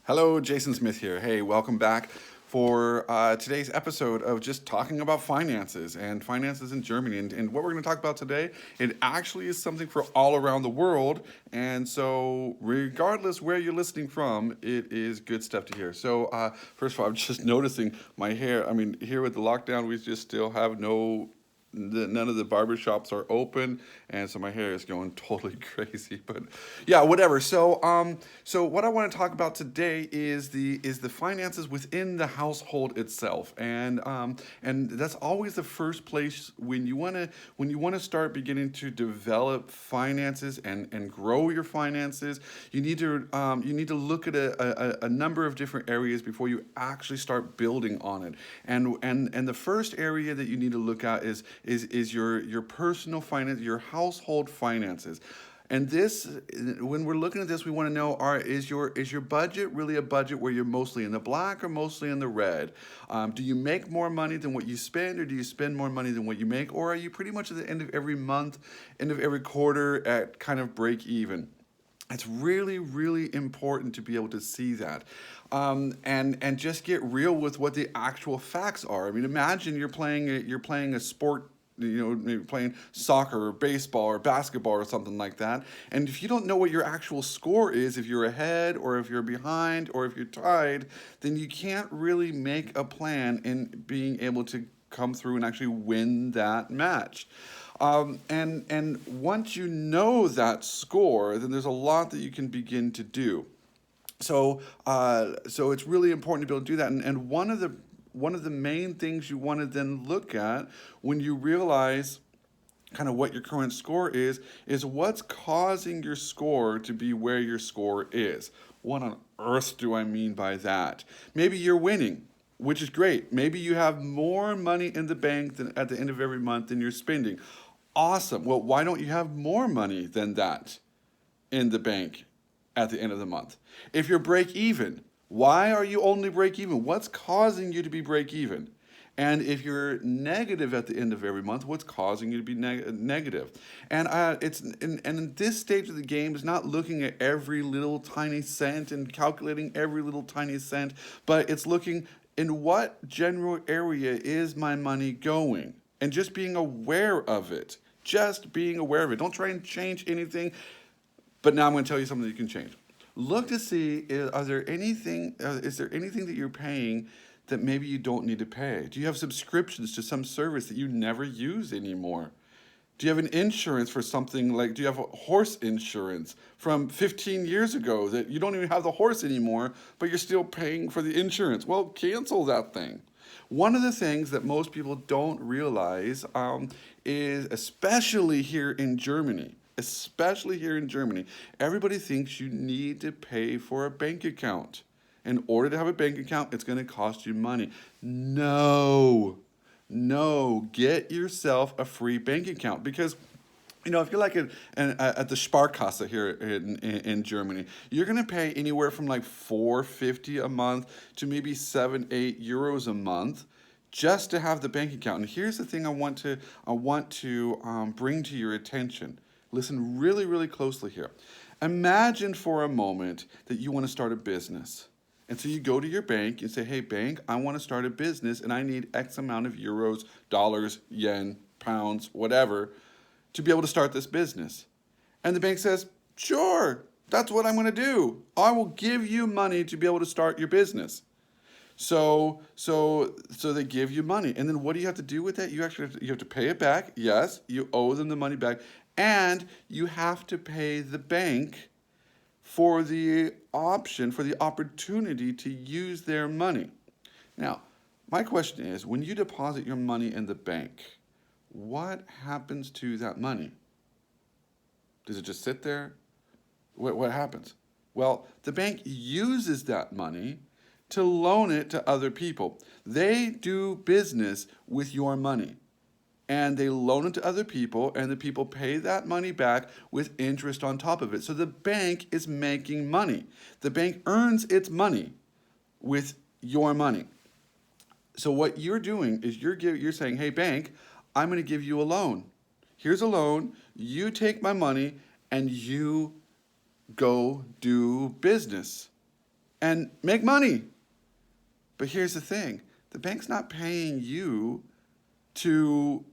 Hello, Jason Smith here. Hey, welcome back for today's episode of just talking about finances and finances in Germany. And what we're going to talk about today, it actually is something for all around the world. And so, regardless where you're listening from, it is good stuff to hear. So, first of all, I'm just noticing my hair. I mean, here with the lockdown, we just still have none of the barber shops are open, and so my hair is going totally crazy. But yeah, whatever. So what I want to talk about today is the finances within the household itself, and that's always the first place when you want to start beginning to develop finances and grow your finances. You need to look at a number of different areas before you actually start building on it. And the first area that you need to look at is your personal finance, your household finances. And this, when we're looking at this, we want to know: is your budget really a budget where you're mostly in the black or mostly in the red? Do you make more money than what you spend, or do you spend more money than what you make, or are you pretty much at the end of every month, end of every quarter at kind of break even? It's really, really important to be able to see that, and just get real with what the actual facts are. I mean, imagine you're playing a sport. Maybe playing soccer or baseball or basketball or something like that. And if you don't know what your actual score is, if you're ahead or if you're behind or if you're tied, then you can't really make a plan in being able to come through and actually win that match. And once you know that score, then there's a lot that you can begin to do. So it's really important to be able to do that. And one of the main things you want to then look at when you realize kind of what your current score is what's causing your score to be where your score is. What on earth do I mean by that? Maybe you're winning, which is great. Maybe you have more money in the bank than at the end of every month than you're spending. Awesome. Well, why don't you have more money than that in the bank at the end of the month? If you're break even, why are you only break even? What's causing you to be break even? And if you're negative at the end of every month, what's causing you to be negative? And in this stage of the game is not looking at every little tiny cent and calculating every little tiny cent, but it's looking in what general area is my money going, and just being aware of it. Just being aware of it. Don't try and change anything. But now I'm going to tell you something that you can change. Look to see, is there anything that you're paying that maybe you don't need to pay? Do you have subscriptions to some service that you never use anymore? Do you have an insurance for something like, do you have a horse insurance from 15 years ago that you don't even have the horse anymore, but you're still paying for the insurance? Well, cancel that thing. One of the things that most people don't realize is, especially here in Germany, everybody thinks you need to pay for a bank account. In order to have a bank account, it's going to cost you money. No, no, get yourself a free bank account, because if you're like at the Sparkasse here in Germany, you're going to pay anywhere from like 4.50 a month to maybe 7-8 euros a month just to have the bank account. And here's the thing I want to bring to your attention. Listen really, really closely here. Imagine for a moment that you want to start a business. And so you go to your bank and say, hey, bank, I want to start a business and I need X amount of euros, dollars, yen, pounds, whatever, to be able to start this business. And the bank says, sure, that's what I'm going to do. I will give you money to be able to start your business. So they give you money. And then what do you have to do with that? You have to pay it back. Yes, you owe them the money back. And you have to pay the bank for the opportunity to use their money. Now, my question is, when you deposit your money in the bank, what happens to that money? Does it just sit there? What happens? Well, the bank uses that money to loan it to other people. They do business with your money, and they loan it to other people, and the people pay that money back with interest on top of it. So the bank is making money. The bank earns its money with your money. So what you're doing is you're saying, hey, bank, I'm going to give you a loan. Here's a loan. You take my money and you go do business. and make money. But here's the thing. The bank's not paying you to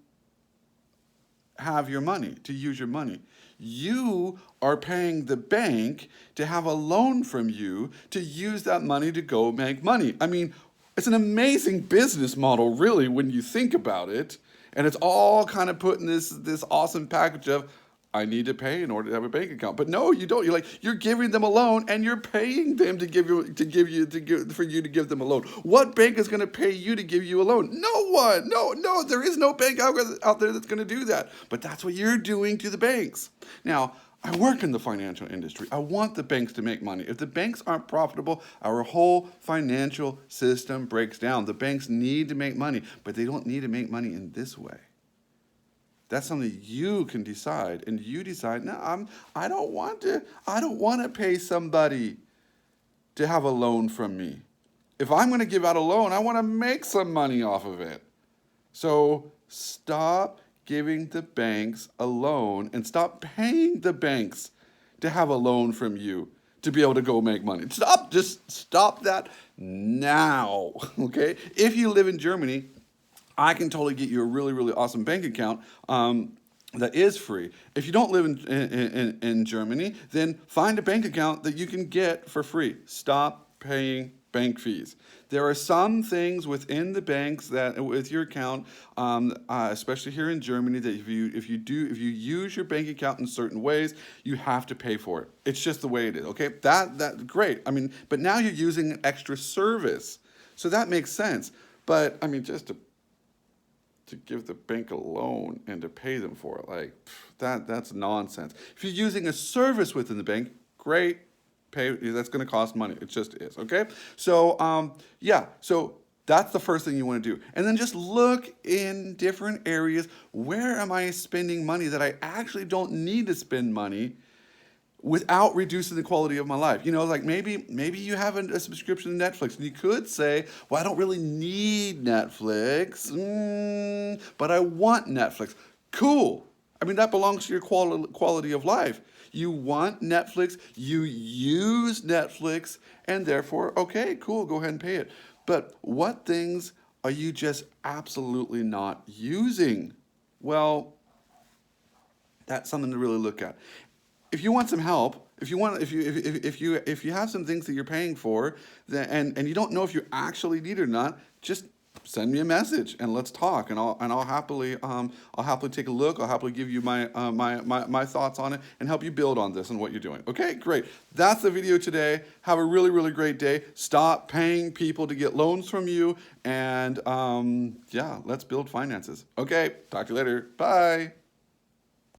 have your money, to use your money. You are paying the bank to have a loan from you to use that money to go make money. I mean, it's an amazing business model, really, when you think about it. And it's all kind of put in this awesome package of, I need to pay in order to have a bank account. But no, you don't. You're giving them a loan and you're paying them for you to give them a loan. What bank is going to pay you to give you a loan? No one. No, there is no bank out there that's going to do that. But that's what you're doing to the banks. Now, I work in the financial industry. I want the banks to make money. If the banks aren't profitable, our whole financial system breaks down. The banks need to make money, but they don't need to make money in this way. That's something you can decide, and you decide, no, I don't want to pay somebody to have a loan from me. If I'm going to give out a loan, I want to make some money off of it. So stop giving the banks a loan and stop paying the banks to have a loan from you to be able to go make money. Just stop that now, okay? If you live in Germany, I can totally get you a really, really awesome bank account that is free. If you don't live in Germany, then find a bank account that you can get for free. Stop paying bank fees. There are some things within the banks that, with your account, especially here in Germany, that if you use your bank account in certain ways, you have to pay for it. It's just the way it is. Okay, that's great. I mean, but now you're using an extra service, so that makes sense. But I mean, just to give the bank a loan and to pay them for it, that's nonsense. If you're using a service within the bank, great, pay. That's going to cost money. It just is. Okay. So yeah. So that's the first thing you want to do, and then just look in different areas. Where am I spending money that I actually don't need to spend money without reducing the quality of my life? Like maybe you have a subscription to Netflix, and you could say, well, I don't really need Netflix, but I want Netflix. Cool. I mean, that belongs to your quality of life. You want Netflix, you use Netflix, and therefore, okay, cool, go ahead and pay it. But what things are you just absolutely not using? Well, that's something to really look at. If you want some help, if you have some things that you're paying for, and you don't know if you actually need it or not, just send me a message and let's talk, and I'll happily take a look. I'll happily give you my my thoughts on it and help you build on this and what you're doing. Okay, great. That's the video today. Have a really, really great day. Stop paying people to get loans from you, and yeah, let's build finances. Okay, talk to you later. Bye.